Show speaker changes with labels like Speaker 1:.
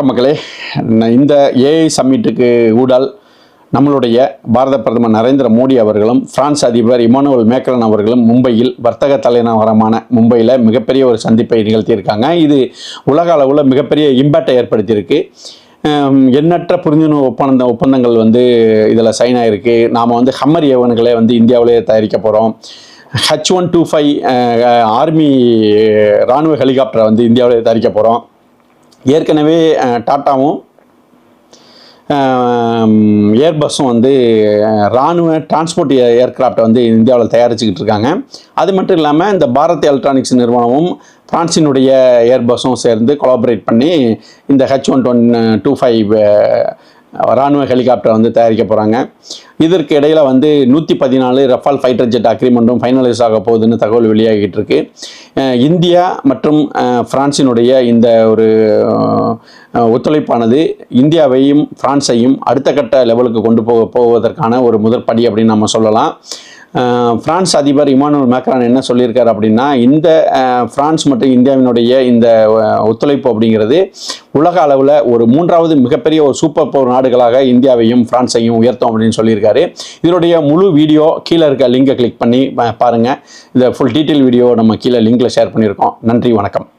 Speaker 1: வணக்கம் மக்களே. இந்த ஏஐ சம்மிட்டுக்கு ஊடால் நம்மளுடைய பாரத பிரதமர் நரேந்திர மோடி அவர்களும் பிரான்ஸ் அதிபர் இமானுவேல் மேக்ரான் அவர்களும் மும்பையில் வர்த்தக தலைநகரமான மும்பையில் மிகப்பெரிய ஒரு சந்திப்பை நிகழ்த்தியிருக்காங்க. இது உலக அளவில் மிகப்பெரிய இம்பேக்டை ஏற்படுத்தியிருக்கு. எண்ணற்ற புரிந்துணர்வு ஒப்பந்தங்கள் இதில் சைன் ஆகிருக்கு. நாம் ஹம்மர் ஏவன்களை இந்தியாவிலே தயாரிக்க போகிறோம். H125 ஆர்மி இராணுவ ஹெலிகாப்டரை இந்தியாவிலே தயாரிக்க போகிறோம். ஏற்கனவே டாட்டாவும் ஏர்பஸ்ஸும் இராணுவ டிரான்ஸ்போர்ட் ஏர்கிராஃப்டை இந்தியாவில் தயாரிச்சுக்கிட்டு இருக்காங்க. அது மட்டும் இல்லாமல் இந்த பாரத் எலக்ட்ரானிக்ஸ் நிறுவனமும் பிரான்சினுடைய ஏர்பஸ்ஸும் சேர்ந்து கொலாபரேட் பண்ணி இந்த H125 இராணுவ ஹெலிகாப்டரை தயாரிக்க போகிறாங்க. இதற்கு இடையில் 114 ரஃபால் ஃபைட்டர் ஜெட் அக்ரிமெண்ட்டும் ஃபைனலைஸ் ஆக போகுதுன்னு தகவல் வெளியாகிட்டு இருக்கு. இந்தியா மற்றும் பிரான்சினுடைய இந்த ஒரு ஒத்துழைப்பானது இந்தியாவையும் பிரான்ஸையும் அடுத்த கட்ட லெவலுக்கு கொண்டு போவதற்கான ஒரு முதற்படி அப்படின்னு நம்ம சொல்லலாம். பிரான்ஸ் அதிபர் இமானுவேல் மேக்ரான் என்ன சொல்லியிருக்காரு அப்படின்னா, இந்த பிரான்ஸ் மற்றும் இந்தியாவினுடைய இந்த ஒத்துழைப்பு அப்படிங்கிறது உலக அளவில் ஒரு மூன்றாவது மிகப்பெரிய ஒரு சூப்பர் பவர் நாடுகளாக இந்தியாவையும் பிரான்ஸையும் உயர்த்தும் அப்படின்னு சொல்லியிருக்காரு. இதனுடைய முழு வீடியோ கீழே இருக்க லிங்கை கிளிக் பண்ணி பாருங்கள். இந்த ஃபுல் டீட்டெயில் வீடியோ நம்ம கீழே லிங்கில் ஷேர் பண்ணியிருக்கோம். நன்றி, வணக்கம்.